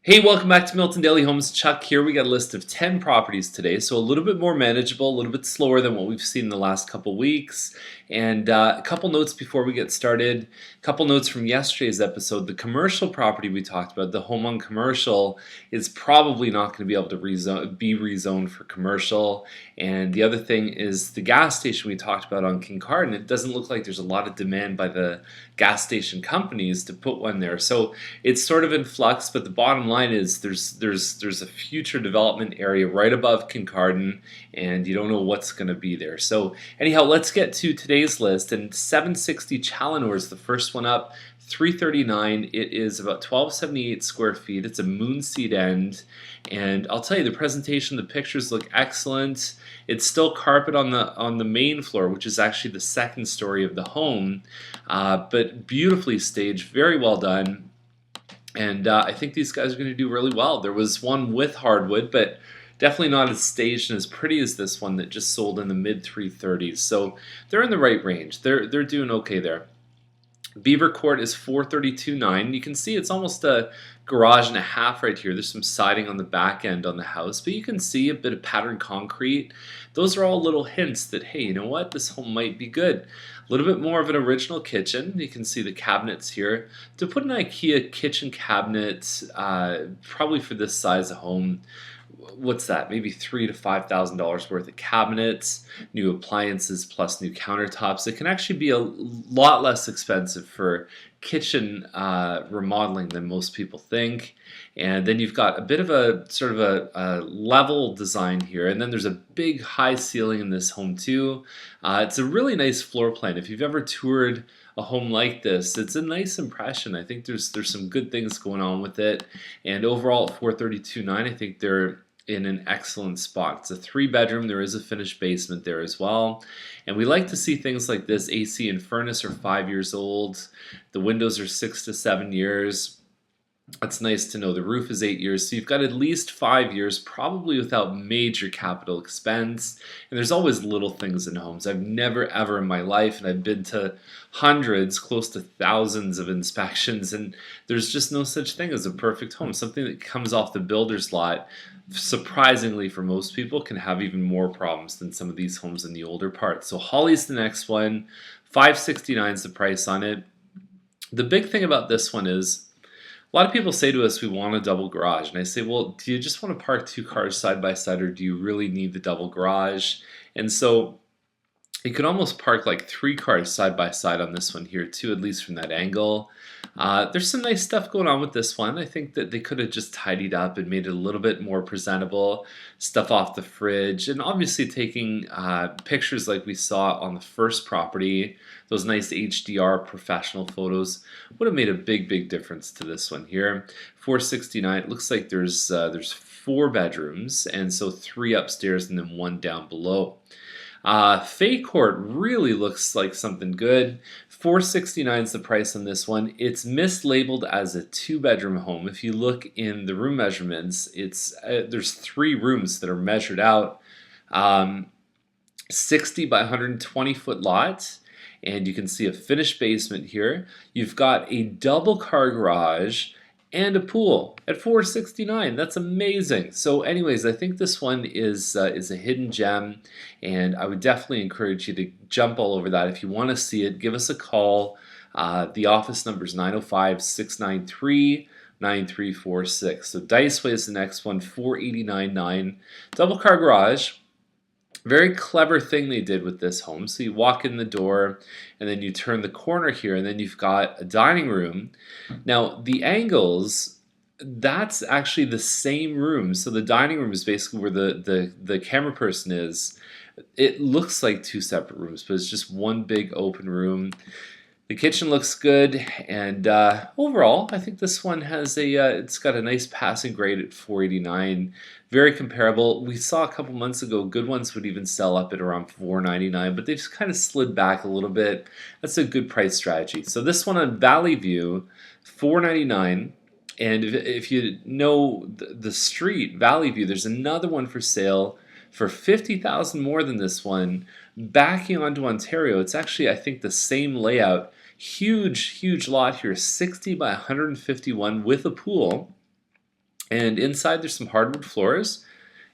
Hey, welcome back to Milton Daily Homes. Chuck here. We got a list of 10 properties today, so a little bit more manageable, a little bit slower than what we've seen in the last couple weeks. And a couple notes before we get started. A couple notes from yesterday's episode. The commercial property we talked about, the home on commercial, is probably not going to be able to be rezoned for commercial. And the other thing is the gas station we talked about on Kincardine. It doesn't look like there's a lot of demand by the gas station companies to put one there. So it's sort of in flux, but the bottom line is there's a future development area right above Kincardine, and you don't know what's going to be there. So anyhow, let's get to today's list. And 760 Challinor is the first one up. 339. It is about 1278 square feet. It's a moonseed end, and I'll tell you, the presentation, the pictures look excellent. It's still carpet on the main floor, which is actually the second story of the home, but beautifully staged, very well done. And I think these guys are going to do really well. There was one with hardwood, but definitely not as staged and as pretty as this one that just sold in the mid 330s. So they're in the right range. They're doing okay there. Beaver Court is 432.9. You can see it's almost a garage and a half right here. There's some siding on the back end on the house, but you can see a bit of patterned concrete. Those are all little hints that, hey, you know what? This home might be good. A little bit more of an original kitchen. You can see the cabinets here. To put an IKEA kitchen cabinet, probably for this size of home, what's that? Maybe $3,000 to $5,000 worth of cabinets, new appliances plus new countertops. It can actually be a lot less expensive for kitchen remodeling than most people think. And then you've got a bit of a sort of a level design here, and then there's a big high ceiling in this home too. It's a really nice floor plan. If you've ever toured a home like this, it's a nice impression. I think there's some good things going on with it, and overall at 432.9, I think they're in an excellent spot. It's a 3-bedroom. There is a finished basement there as well. And we like to see things like this. AC and furnace are 5 years old. The windows are 6 to 7 years. That's nice to know. The roof is 8 years, so you've got at least 5 years, probably without major capital expense. And there's always little things in homes. I've never ever in my life, and I've been to hundreds, close to thousands of inspections, and there's just no such thing as a perfect home. Something that comes off the builder's lot, surprisingly for most people, can have even more problems than some of these homes in the older parts. So Holly's the next one. 569 is the price on it. The big thing about this one is, a lot of people say to us, we want a double garage. And I say, well, do you just want to park 2 cars side by side, or do you really need the double garage? And so you could almost park like 3 cars side by side on this one here too, at least from that angle. There's some nice stuff going on with this one. I think that they could have just tidied up and made it a little bit more presentable. Stuff off the fridge, and obviously taking pictures like we saw on the first property, those nice HDR professional photos, would have made a big difference to this one here. 469. It looks like there's 4 bedrooms, and so 3 upstairs and then 1 down below. Fay Court really looks like something good. 469 is the price on this one. It's mislabeled as a 2-bedroom home. If you look in the room measurements, it's there's 3 rooms that are measured out. 60 by 120 foot lot, and you can see a finished basement here. You've got a double car garage and a pool at 469. That's amazing. So anyways, I think this one is a hidden gem, and I would definitely encourage you to jump all over that. If you want to see it, give us a call. The office number is 905-693-9346. So Diceway is the next one, 489.9. Double car garage. Very clever thing they did with this home. So you walk in the door, and then you turn the corner here, and then you've got a dining room. Now the angles, that's actually the same room. So the dining room is basically where the camera person is. It looks like 2 separate rooms, but it's just one big open room. The kitchen looks good, and overall, I think this one has it's got a nice passing grade at 489. Very comparable. We saw a couple months ago, good ones would even sell up at around 499, but they've kind of slid back a little bit. That's a good price strategy. So this one on Valley View, 499. And if you know the street, Valley View, there's another one for sale for 50,000 more than this one, backing onto Ontario. It's actually, I think, the same layout. Huge lot here, 60 by 151 with a pool. And inside there's some hardwood floors.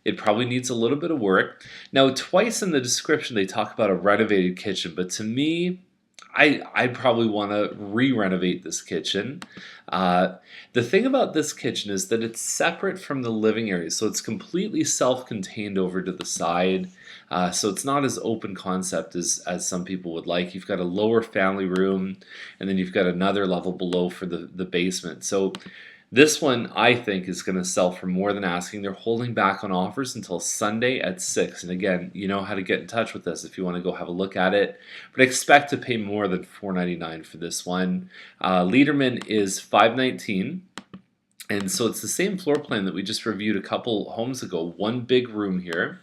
It probably needs a little bit of work. Now, twice in the description they talk about a renovated kitchen, but to me, I probably want to re-renovate this kitchen. Uh, the thing about this kitchen is that it's separate from the living area, so it's completely self-contained over to the side. So it's not as open concept as some people would like. You've got a lower family room, and then you've got another level below for the basement. So this one, I think, is going to sell for more than asking. They're holding back on offers until Sunday at 6. And again, you know how to get in touch with us if you want to go have a look at it. But expect to pay more than $499 for this one. Lederman is $519. And so it's the same floor plan that we just reviewed a couple homes ago. One big room here.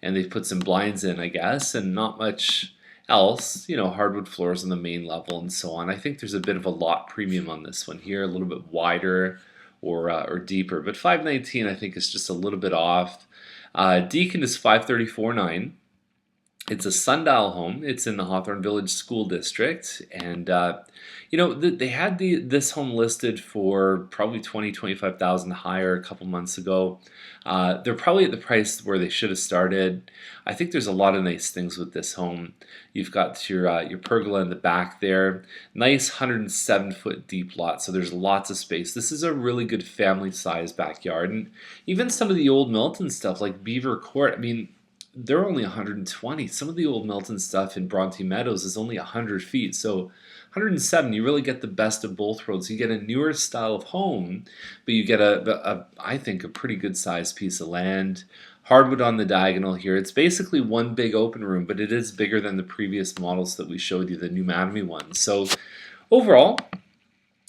And they've put some blinds in, I guess, and not much else, hardwood floors on the main level and so on. I think there's a bit of a lot premium on this one here, a little bit wider or deeper, but 519 I think is just a little bit off. Deacon is 534.9. It's a sundial home. It's in the Hawthorne Village School District, and they had this home listed for probably 25,000 higher a couple months ago. They're probably at the price where they should have started. I think there's a lot of nice things with this home. You've got your pergola in the back there. Nice 107-foot deep lot, so there's lots of space. This is a really good family-sized backyard, and even some of the old Milton stuff like Beaver Court. I mean, they're only 120. Some of the old Milton stuff in Bronte Meadows is only 100 feet. So 107, you really get the best of both worlds. You get a newer style of home, but you get I think, a pretty good sized piece of land. Hardwood on the diagonal here. It's basically one big open room, but it is bigger than the previous models that we showed you, the New Mattamy ones. So overall,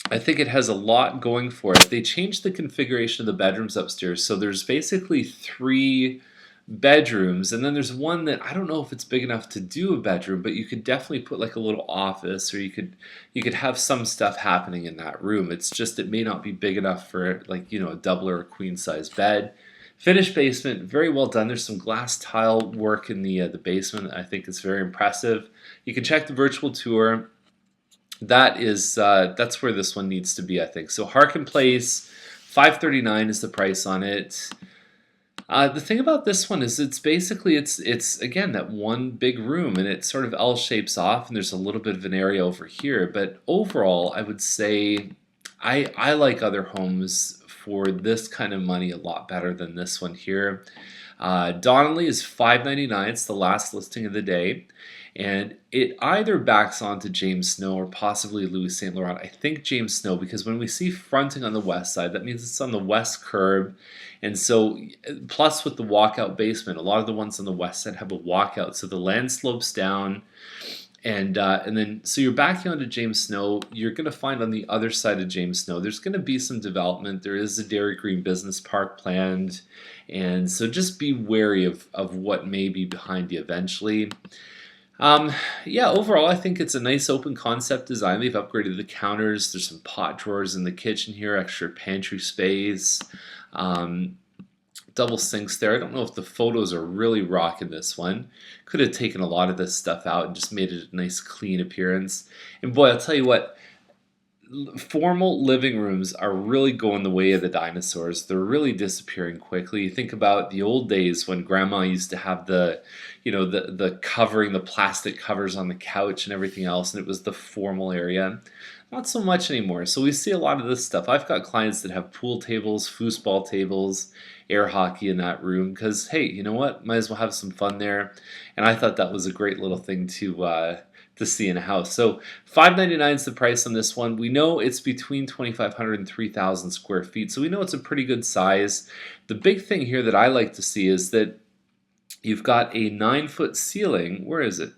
I think it has a lot going for it. They changed the configuration of the bedrooms upstairs. So there's basically 3 bedrooms, and then there's one that I don't know if it's big enough to do a bedroom, but you could definitely put like a little office, or you could have some stuff happening in that room. It's just it may not be big enough for like a double or a queen size bed. Finished basement, very well done. There's some glass tile work in the basement that I think is very impressive. You can check the virtual tour. That's where this one needs to be, I think. So Harkin Place, $539 is the price on it. The thing about this one is it's again that one big room, and it sort of L shapes off, and there's a little bit of an area over here. But overall, I would say I like other homes for this kind of money a lot better than this one here. Donnelly is $599. It's the last listing of the day. And it either backs onto James Snow or possibly Louis St. Laurent. I think James Snow, because when we see fronting on the west side, that means it's on the west curb. And so, plus with the walkout basement, a lot of the ones on the west side have a walkout. So the land slopes down. And then, so you're backing onto James Snow. You're going to find on the other side of James Snow, there's going to be some development. There is a Dairy Green Business Park planned. And so just be wary of what may be behind you eventually. Yeah, overall, I think it's a nice open concept design. They've upgraded the counters. There's some pot drawers in the kitchen here, extra pantry space, double sinks there. I don't know if the photos are really rocking this one. Could have taken a lot of this stuff out and just made it a nice, clean appearance. And boy, I'll tell you what, formal living rooms are really going the way of the dinosaurs. They're really disappearing quickly. You think about the old days when grandma used to have the covering, the plastic covers on the couch and everything else, and it was the formal area. Not so much anymore. So we see a lot of this stuff. I've got clients that have pool tables, foosball tables, air hockey in that room because, hey, you know what? Might as well have some fun there. And I thought that was a great little thing to see in a house. So $599 is the price on this one. We know it's between 2,500 and 3,000 square feet, so we know it's a pretty good size. The big thing here that I like to see is that you've got a 9-foot ceiling. Where is it?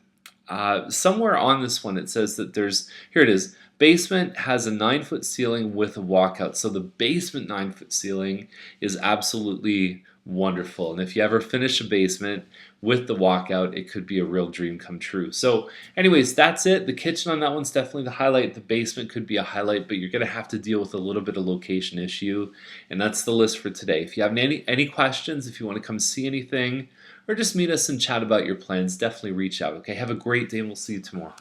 Somewhere on this one it says that here it is. Basement has a 9-foot ceiling with a walkout. So the basement 9-foot ceiling is absolutely wonderful. And if you ever finish a basement with the walkout, it could be a real dream come true. So anyways, that's it. The kitchen on that one's definitely the highlight. The basement could be a highlight, but you're going to have to deal with a little bit of location issue. And that's the list for today. If you have any questions, if you want to come see anything, or just meet us and chat about your plans, definitely reach out. Okay, have a great day, and we'll see you tomorrow.